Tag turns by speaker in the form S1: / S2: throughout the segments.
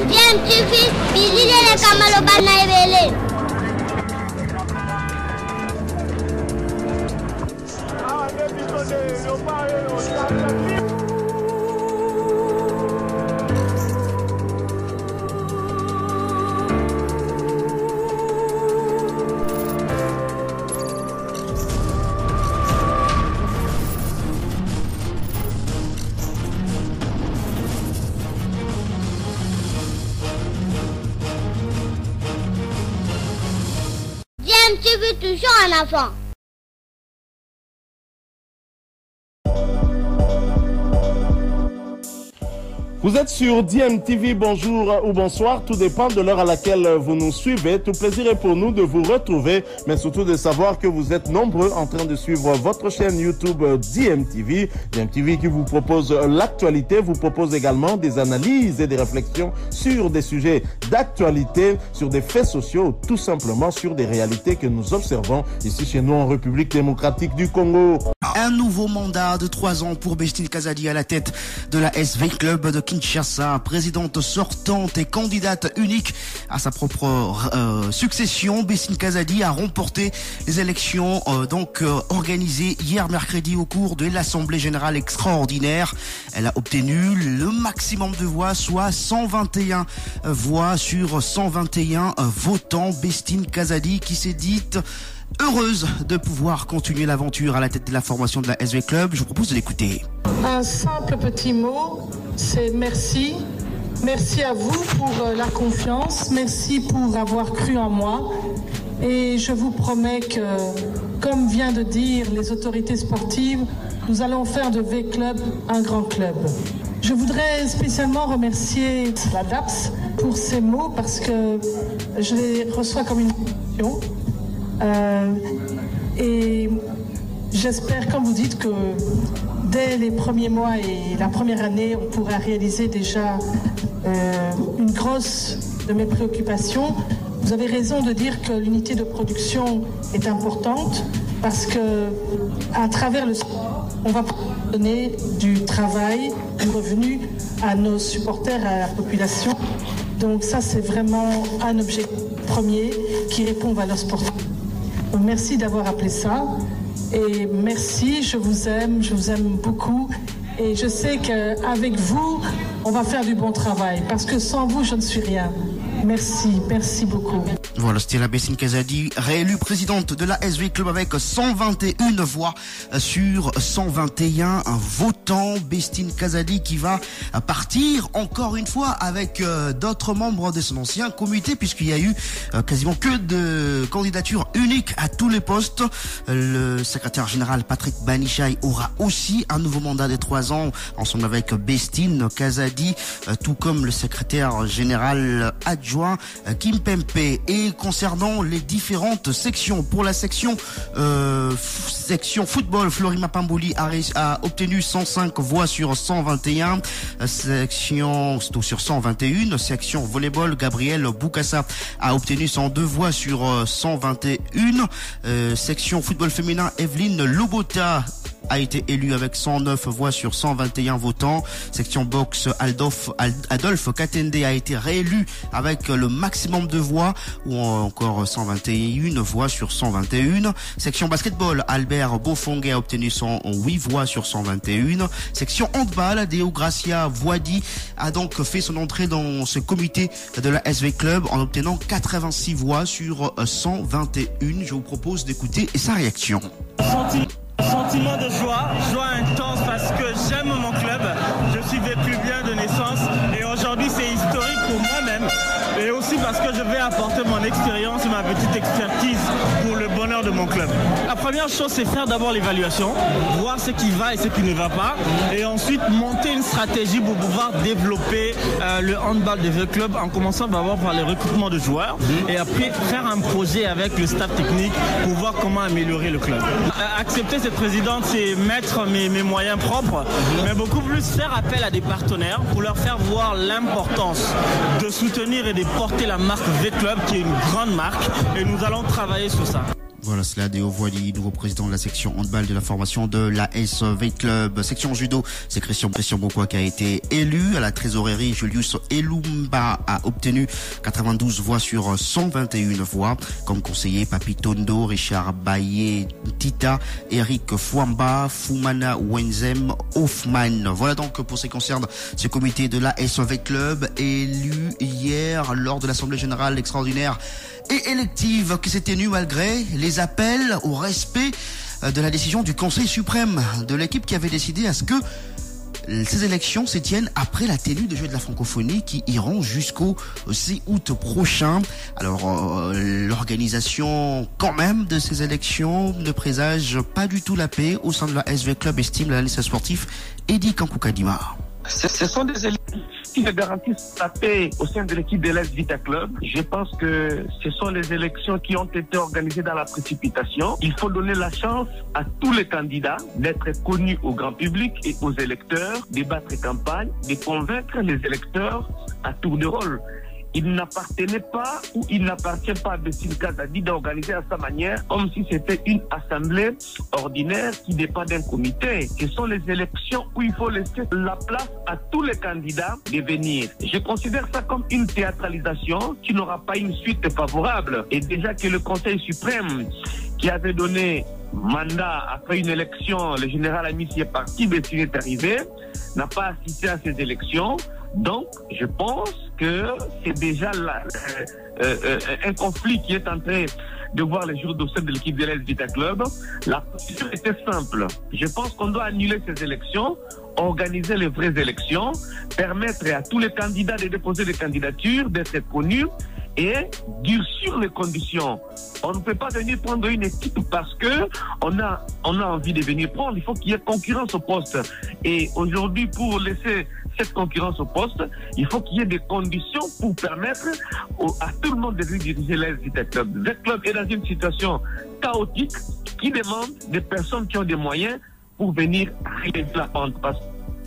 S1: DMTV, bilile kamalo bana ebele. DMTV toujours en avant.
S2: Vous êtes sur DMTV, bonjour ou bonsoir, tout dépend de l'heure à laquelle vous nous suivez. Tout plaisir est pour nous de vous retrouver, mais surtout de savoir que vous êtes nombreux en train de suivre votre chaîne YouTube DMTV. DMTV qui vous propose l'actualité, vous propose également des analyses et des réflexions sur des sujets d'actualité, sur des faits sociaux, tout simplement sur des réalités que nous observons ici chez nous en République démocratique du Congo.
S3: Un nouveau mandat de 3 ans pour Bestine Kazadi à la tête de la SV Club de Kinshasa, présidente sortante et candidate unique à sa propre succession. Bestine Kazadi a remporté les élections organisées hier mercredi au cours de l'Assemblée Générale Extraordinaire. Elle a obtenu le maximum de voix, soit 121 voix sur 121 votants. Bestine Kazadi qui s'est dite heureuse de pouvoir continuer l'aventure à la tête de la formation de la SV Club. Je vous propose de l'écouter.
S4: Un simple petit mot, c'est merci. Merci à vous pour la confiance. Merci pour avoir cru en moi. Et je vous promets que, comme vient de dire les autorités sportives, nous allons faire de V Club un grand club. Je voudrais spécialement remercier la DAPS pour ces mots parce que je les reçois comme une question. Et j'espère, comme vous dites, que dès les premiers mois et la première année, on pourra réaliser déjà une grosse de mes préoccupations. Vous avez raison de dire que l'unité de production est importante parce que à travers le sport, on va donner du travail, du revenu à nos supporters, à la population. Donc ça, c'est vraiment un objectif premier qui répond aux valeurs sportives. Donc merci d'avoir appelé ça. Et merci, je vous aime beaucoup. Et je sais qu'avec vous, on va faire du bon travail. Parce que sans vous, je ne suis rien. Merci beaucoup.
S3: Voilà, c'était la Bestine Kazadi, réélue présidente de la SV Club avec 121 voix sur 121 votants. Bestine Kazadi qui va partir encore une fois avec d'autres membres de son ancien comité, puisqu'il y a eu quasiment que de candidatures uniques à tous les postes. Le secrétaire général Patrick Banichai aura aussi un nouveau mandat de 3 ans ensemble avec Bestine Kazadi, tout comme le secrétaire général adjoint Kim Pempe. Et concernant les différentes sections, pour la section football, Florima Pambouli a obtenu 105 voix sur 121, section sur 121. Section volleyball, Gabriel Boukassa a obtenu 102 voix sur 121. Section football féminin, Evelyne Lobota a été élu avec 109 voix sur 121 votants. Section boxe, Adolphe Katende a été réélu avec le maximum de voix, ou encore 121 voix sur 121. Section basketball, Albert Bofongue a obtenu 108 voix sur 121. Section handball, Deo Gracia Voidi a donc fait son entrée dans ce comité de la SV Club en obtenant 86 voix sur 121. Je vous propose d'écouter sa réaction.
S5: Sentiment de joie intense parce que j'aime mon club, je suis vécu bien de naissance et aujourd'hui c'est historique pour moi-même et aussi parce que je vais apporter mon expérience et ma petite expertise pour le bonheur de mon club. La première chose c'est faire d'abord l'évaluation, voir ce qui va et ce qui ne va pas et ensuite monter une stratégie pour pouvoir développer le handball de V Club en commençant d'abord par les recrutements de joueurs et après faire un projet avec le staff technique pour voir comment améliorer le club. Accepter cette présidente, c'est mettre mes moyens propres, mais beaucoup plus faire appel à des partenaires pour leur faire voir l'importance de soutenir et de porter la marque V Club qui est une grande marque et nous allons travailler sur ça.
S3: Voilà, cela Déo Voili, nouveau président de la section handball de la formation de la SV Club. Section judo, c'est Christian Bokoua qui a été élu. À la trésorerie, Julius Elumba a obtenu 92 voix sur 121 voix. Comme conseiller, Papi Tondo, Richard Baye Tita, Eric Fouamba, Foumana Wenzem, Hoffman. Voilà donc pour ce qui concerne ce comité de la SV Club élu hier lors de l'Assemblée Générale extraordinaire et élective qui s'est tenue malgré les appels au respect de la décision du Conseil suprême de l'équipe qui avait décidé à ce que ces élections se tiennent après la tenue des Jeux de la Francophonie qui iront jusqu'au 6 août prochain. Alors, l'organisation quand même de ces élections ne présage pas du tout la paix au sein de la SV Club, estime l'analyste sportif Eddie Kankukadima.
S6: Ce sont des élections qui ne garantissent la paix au sein de l'équipe de l'Est Vita Club. Je pense que ce sont les élections qui ont été organisées dans la précipitation. Il faut donner la chance à tous les candidats d'être connus au grand public et aux électeurs, de battre campagne, de convaincre les électeurs à tour de rôle. Il n'appartenait pas ou il n'appartient pas à Bessim Kazadi d'organiser à sa manière comme si c'était une assemblée ordinaire qui dépend d'un comité. Ce sont les élections où il faut laisser la place à tous les candidats de venir. Je considère ça comme une théâtralisation qui n'aura pas une suite favorable. Et déjà que le Conseil suprême qui avait donné mandat après une élection, le général Amissi est parti, Bessim est arrivé, n'a pas assisté à ces élections. Donc, je pense que c'est déjà un conflit qui est en train de voir les jours au sein de l'équipe de l'Est Vita Club. La position était simple. Je pense qu'on doit annuler ces élections, organiser les vraies élections, permettre à tous les candidats de déposer des candidatures, d'être connus et durcir les conditions. On ne peut pas venir prendre une équipe parce que on a envie de venir prendre. Il faut qu'il y ait concurrence au poste. Et aujourd'hui, pour laisser cette concurrence au poste, il faut qu'il y ait des conditions pour permettre à tout le monde de diriger l'Est Vita Club. Le club est dans une situation chaotique qui demande des personnes qui ont des moyens pour venir relever la pente.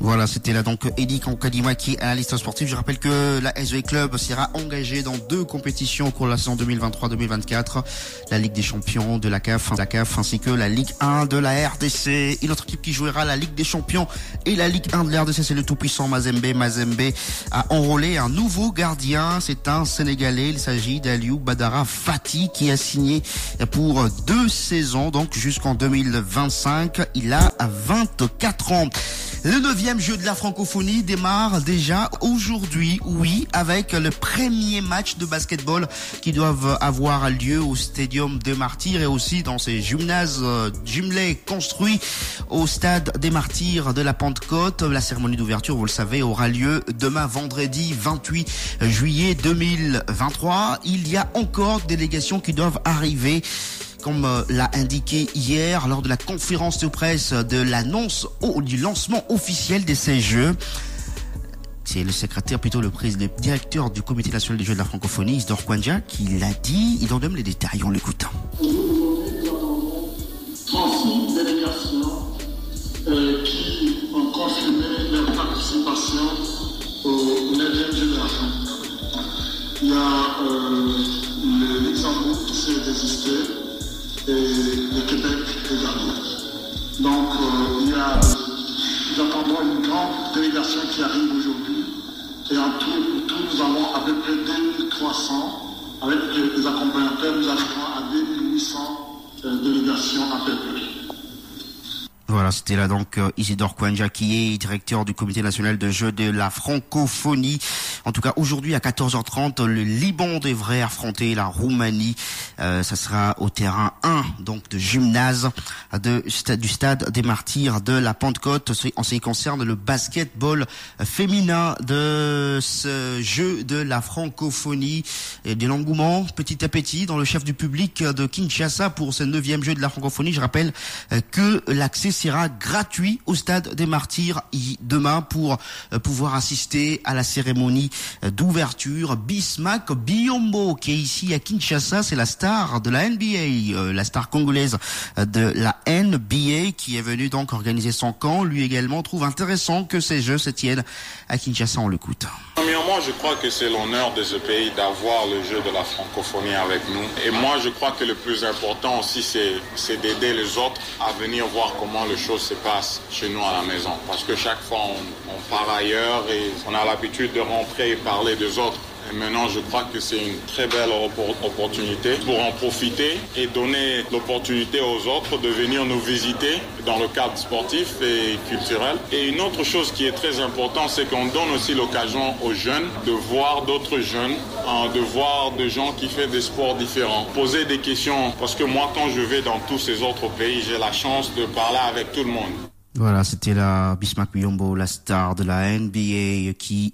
S3: Voilà, c'était là donc Eddie Kankukadima qui est analyste sportif. Je rappelle que la SV Club sera engagée dans 2 compétitions au cours de la saison 2023-2024. La Ligue des Champions de la CAF ainsi que la Ligue 1 de la RDC. Une autre équipe qui jouera la Ligue des Champions et la Ligue 1 de la RDC, c'est le tout-puissant Mazembe. Mazembe a enrôlé un nouveau gardien. C'est un Sénégalais. Il s'agit d'Aliou Badara Fati qui a signé pour 2 saisons, donc jusqu'en 2025. Il a 24 ans. Le 9e jeu de la francophonie démarre déjà aujourd'hui, oui, avec le premier match de basketball qui doivent avoir lieu au Stadium des Martyrs et aussi dans ces gymnases jumelés construits au Stade des Martyrs de la Pentecôte. La cérémonie d'ouverture, vous le savez, aura lieu demain vendredi 28 juillet 2023. Il y a encore des délégations qui doivent arriver. Comme l'a indiqué hier lors de la conférence de presse de l'annonce du lancement officiel de ces Jeux. C'est le secrétaire, plutôt le directeur du Comité national des Jeux de la francophonie, Isidore Kwanja, qui l'a dit. Il en donne les détails, on l'écoute.
S7: 36 délégations qui ont confirmé leur participation au 9e Jeu de la francophonie. Il y a le Luxembourg qui s'est désisté. Et le Québec également. Donc, nous attendons une grande délégation qui arrive aujourd'hui. Et en tout, nous avons à peu près 2300. Avec les accompagnateurs, nous arrivons à 2800 délégations à peu près.
S3: Voilà, c'était là donc Isidore Kwanja qui est directeur du Comité national de jeux de la francophonie. En tout cas, aujourd'hui à 14h30, le Liban devrait affronter la Roumanie. Ça sera au terrain 1 donc de gymnase du Stade des Martyrs de la Pentecôte. En ce qui concerne le basketball féminin de ce jeu de la francophonie, et de l'engouement petit à petit dans le chef du public de Kinshasa pour ce 9e jeu de la francophonie. Je rappelle que l'accès sera gratuit au Stade des Martyrs demain pour pouvoir assister à la cérémonie d'ouverture. Bismack Biyombo qui est ici à Kinshasa, c'est la star de la NBA, la star congolaise de la NBA qui est venue donc organiser son camp. Lui également trouve intéressant que ces jeux se tiennent à Kinshasa. On l'écoute.
S8: Premièrement, je crois que c'est l'honneur de ce pays d'avoir le jeu de la francophonie avec nous. Et moi, je crois que le plus important aussi, c'est d'aider les autres à venir voir comment les choses se passent chez nous à la maison. Parce que chaque fois, on part ailleurs et on a l'habitude de rentrer et parler des autres. Et maintenant, je crois que c'est une très belle opportunité pour en profiter et donner l'opportunité aux autres de venir nous visiter dans le cadre sportif et culturel. Et une autre chose qui est très importante, c'est qu'on donne aussi l'occasion aux jeunes de voir d'autres jeunes, de voir des gens qui font des sports différents, poser des questions. Parce que moi, quand je vais dans tous ces autres pays, j'ai la chance de parler avec tout le monde.
S3: Voilà, c'était la Bismack Biyombo, la star de la NBA qui